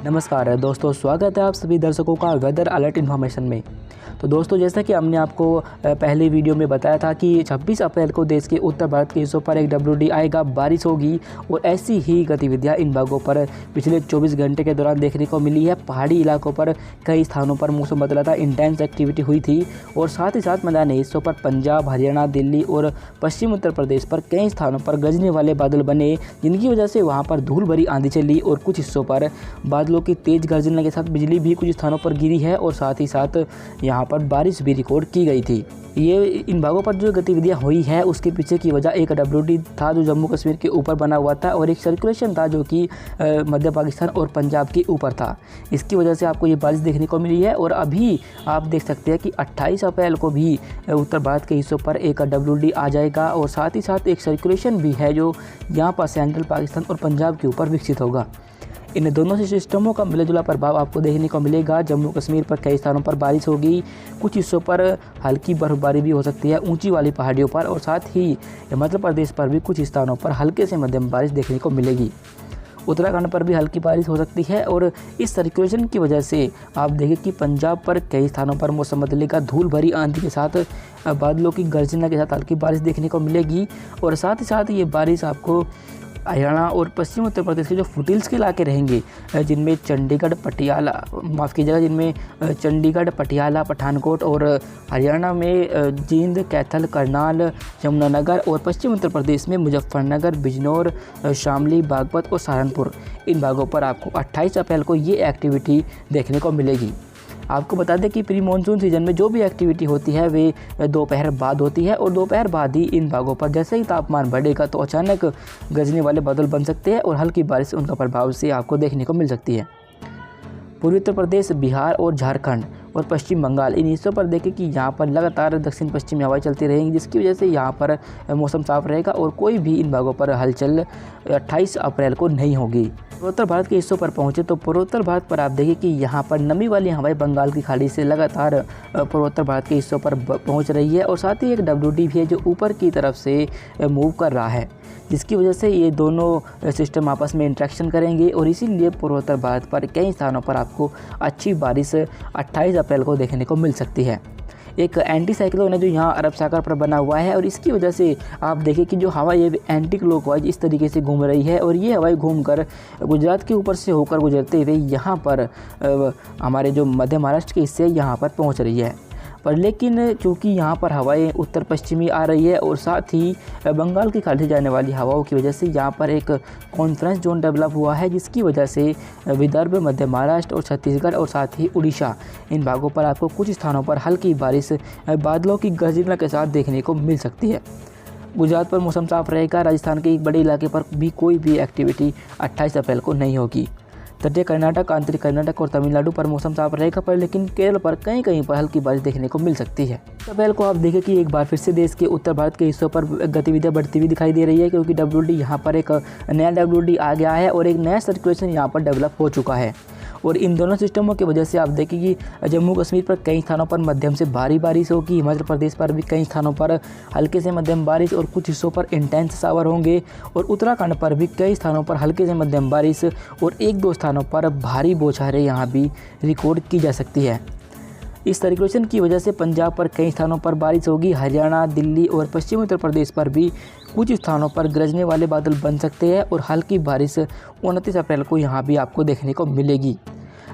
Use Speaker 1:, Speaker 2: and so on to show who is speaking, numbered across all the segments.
Speaker 1: नमस्कार दोस्तों, स्वागत है आप सभी दर्शकों का वेदर अलर्ट इन्फॉर्मेशन में। तो दोस्तों, जैसा कि हमने आपको पहले वीडियो में बताया था कि 26 अप्रैल को देश के उत्तर भारत के हिस्सों पर एक WD आएगा, बारिश होगी और ऐसी ही गतिविधियां इन भागों पर पिछले 24 घंटे के दौरान देखने को मिली है। पहाड़ी इलाकों पर कई स्थानों पर मौसम बदला था, इंटेंस एक्टिविटी हुई थी और साथ ही साथ मैदानी हिस्सों पर पंजाब, हरियाणा, दिल्ली और पश्चिम उत्तर प्रदेश पर कई स्थानों पर गरजने वाले बादल बने, जिनकी वजह से वहाँ पर धूल भरी आंधी चली और कुछ हिस्सों पर बादलों की तेज गर्जने के साथ बिजली भी कुछ स्थानों पर गिरी है और साथ ही साथ यहाँ पर बारिश भी रिकॉर्ड की गई थी। ये इन भागों पर जो गतिविधियाँ हुई है उसके पीछे की वजह एक WD था जो जम्मू कश्मीर के ऊपर बना हुआ था और एक सर्कुलेशन था जो कि मध्य पाकिस्तान और पंजाब के ऊपर था। इसकी वजह से आपको ये बारिश देखने को मिली है और अभी आप देख सकते हैं कि 28 अप्रैल को भी उत्तर भारत के हिस्सों पर एक WD आ जाएगा और साथ ही साथ एक सर्कुलेशन भी है जो यहाँ पर सेंट्रल पाकिस्तान और पंजाब के ऊपर विकसित होगा। इन दोनों से सिस्टमों का मिलाजुला प्रभाव आपको देखने को मिलेगा। जम्मू कश्मीर पर कई स्थानों पर बारिश होगी, कुछ हिस्सों पर हल्की बर्फबारी भी हो सकती है ऊंची वाली पहाड़ियों पर और साथ ही हिमाचल प्रदेश पर भी कुछ स्थानों पर हल्के से मध्यम बारिश देखने को मिलेगी। उत्तराखंड पर भी हल्की बारिश हो सकती है और इस सर्कुलेशन की वजह से आप देखें कि पंजाब पर कई स्थानों पर मौसम बदलेगा, धूल भरी आंधी के साथ बादलों की गर्जना के साथ हल्की बारिश देखने को मिलेगी और साथ ही साथ ये बारिश आपको हरियाणा और पश्चिम उत्तर प्रदेश के जो फुटिल्स के इलाके रहेंगे जिनमें चंडीगढ़, पटियाला, पठानकोट और हरियाणा में जींद, कैथल, करनाल, यमुनानगर और पश्चिम उत्तर प्रदेश में मुजफ्फरनगर, बिजनौर, शामली, बागपत और सहारनपुर, इन भागों पर आपको 28 अप्रैल को ये एक्टिविटी देखने को मिलेगी। आपको बता दें कि प्री मानसून सीजन में जो भी एक्टिविटी होती है वे दोपहर बाद होती है और दोपहर बाद ही इन भागों पर जैसे ही तापमान बढ़ेगा तो अचानक गरजने वाले बादल बन सकते हैं और हल्की बारिश उनका प्रभाव से आपको देखने को मिल सकती है। पूर्वी उत्तर प्रदेश, बिहार और झारखंड और पश्चिम बंगाल, इन हिस्सों पर देखें कि यहाँ पर लगातार दक्षिण पश्चिमी हवाएं चलती रहेंगी, जिसकी वजह से यहाँ पर मौसम साफ रहेगा और कोई भी इन भागों पर हलचल 28 अप्रैल को नहीं होगी। पूर्वोत्तर भारत के हिस्सों पर पहुँचे तो पूर्वोत्तर भारत पर आप देखें कि यहाँ पर नमी वाली हवाएं बंगाल की खाड़ी से लगातार पूर्वोत्तर भारत के हिस्सों पर पहुँच रही है और साथ ही एक WD भी है जो ऊपर की तरफ से मूव कर रहा है, जिसकी वजह से ये दोनों सिस्टम आपस में इंट्रैक्शन करेंगे और इसीलिए पूर्वोत्तर भारत पर कई स्थानों पर आपको अच्छी बारिश 28 अप्रैल को देखने को मिल सकती है। एक एंटी साइक्लोन है जो यहाँ अरब सागर पर बना हुआ है और इसकी वजह से आप देखें कि जो हवा ये एंटी क्लॉकवाइज इस तरीके से घूम रही है और ये हवाएं घूमकर गुजरात के ऊपर से होकर गुजरते हुए यहाँ पर हमारे जो मध्य महाराष्ट्र के हिस्से यहाँ पर पहुँच रही है। पर लेकिन चूँकि यहाँ पर हवाएं उत्तर पश्चिमी आ रही है और साथ ही बंगाल की खाड़ी से जाने वाली हवाओं की वजह से यहाँ पर एक कॉन्फ्रेंस जोन डेवलप हुआ है, जिसकी वजह से विदर्भ, मध्य महाराष्ट्र और छत्तीसगढ़ और साथ ही उड़ीसा, इन भागों पर आपको कुछ स्थानों पर हल्की बारिश बादलों की गर्जना के साथ देखने को मिल सकती है। गुजरात पर मौसम साफ रहेगा, राजस्थान के एक बड़े इलाके पर भी कोई भी एक्टिविटी 28 अप्रैल को नहीं होगी। तटीय कर्नाटक, आंतरिक कर्नाटक और तमिलनाडु पर मौसम साफ रहेगा पर लेकिन केरल पर कहीं कहीं पर हल्की बारिश देखने को मिल सकती है। अप्रैल को आप देखें कि एक बार फिर से देश के उत्तर भारत के हिस्सों पर गतिविधियां बढ़ती हुई दिखाई दे रही है, क्योंकि WD यहाँ पर एक नया WD आ गया है और एक नया सर्कुलेशन यहाँ पर डेवलप हो चुका है और इन दोनों सिस्टमों की वजह से आप देखें कि जम्मू कश्मीर पर कई स्थानों पर मध्यम से भारी बारिश होगी, हिमाचल प्रदेश पर भी कई स्थानों पर हल्के से मध्यम बारिश और कुछ हिस्सों पर इंटेंस शावर होंगे और उत्तराखंड पर भी कई स्थानों पर हल्के से मध्यम बारिश और एक दो स्थानों पर भारी बौछारें यहाँ भी रिकॉर्ड की जा सकती है। इस सर्कुलेशन की वजह से पंजाब पर कई स्थानों पर बारिश होगी, हरियाणा, दिल्ली और पश्चिमी उत्तर प्रदेश पर भी कुछ स्थानों पर गरजने वाले बादल बन सकते हैं और हल्की बारिश 29 अप्रैल को यहाँ भी आपको देखने को मिलेगी।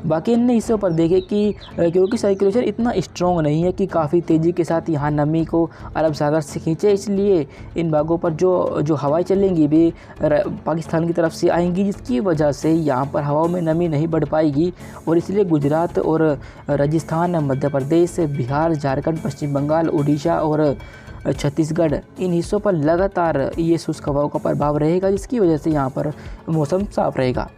Speaker 1: बाकी अन्य हिस्सों पर देखें कि क्योंकि सर्कुलेशन इतना स्ट्रॉन्ग नहीं है कि काफ़ी तेज़ी के साथ यहाँ नमी को अरब सागर से खींचे, इसलिए इन भागों पर जो हवाएं चलेंगी वे पाकिस्तान की तरफ से आएंगी, जिसकी वजह से यहाँ पर हवाओं में नमी नहीं बढ़ पाएगी और इसलिए गुजरात और राजस्थान, मध्य प्रदेश, बिहार, झारखंड, पश्चिम बंगाल, उड़ीसा और छत्तीसगढ़, इन हिस्सों पर लगातार ये शुष्क हवाओं का प्रभाव रहेगा, जिसकी वजह से यहाँ पर मौसम साफ रहेगा।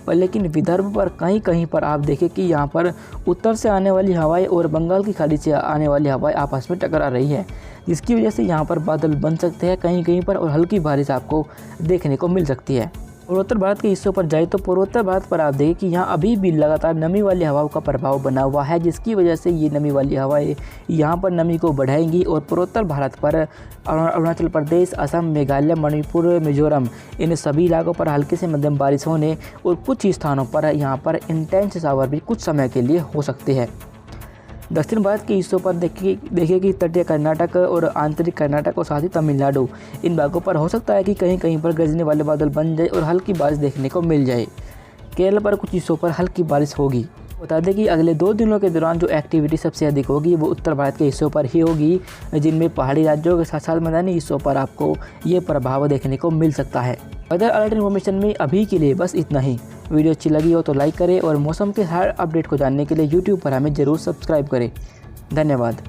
Speaker 1: पर लेकिन विदर्भ पर कहीं कहीं पर आप देखें कि यहाँ पर उत्तर से आने वाली हवाएं और बंगाल की खाड़ी से आने वाली हवाएं आपस में टकरा रही है, जिसकी वजह से यहाँ पर बादल बन सकते हैं कहीं कहीं पर और हल्की बारिश आपको देखने को मिल सकती है। पूर्वोत्तर भारत के हिस्सों पर जाए तो पूर्वोत्तर भारत पर आप देखें कि यहाँ अभी भी लगातार नमी वाली हवाओं का प्रभाव बना हुआ है, जिसकी वजह से ये नमी वाली हवाएं यहाँ पर नमी को बढ़ाएंगी और पूर्वोत्तर भारत पर अरुणाचल प्रदेश, असम, मेघालय, मणिपुर, मिजोरम इन सभी इलाकों पर हल्की से मध्यम बारिश होने और कुछ स्थानों पर यहाँ पर इंटेंस शावर भी कुछ समय के लिए हो सकते हैं। दक्षिण भारत के हिस्सों पर देखिए कि तटीय कर्नाटक और आंतरिक कर्नाटक और साथ ही तमिलनाडु इन भागों पर हो सकता है कि कहीं कहीं पर गरजने वाले बादल बन जाए और हल्की बारिश देखने को मिल जाए। केरल पर कुछ हिस्सों पर हल्की बारिश होगी। बता दें कि अगले 2 दिनों के दौरान जो एक्टिविटी सबसे अधिक होगी वो उत्तर भारत के हिस्सों पर ही होगी, जिनमें पहाड़ी राज्यों के साथ साथ मैदानी हिस्सों पर आपको ये प्रभाव देखने को मिल सकता है। वेदर अलर्ट इन्फॉर्मेशन में अभी के लिए बस इतना ही। वीडियो अच्छी लगी हो तो लाइक करें और मौसम के हर अपडेट को जानने के लिए यूट्यूब पर हमें ज़रूर सब्सक्राइब करें। धन्यवाद।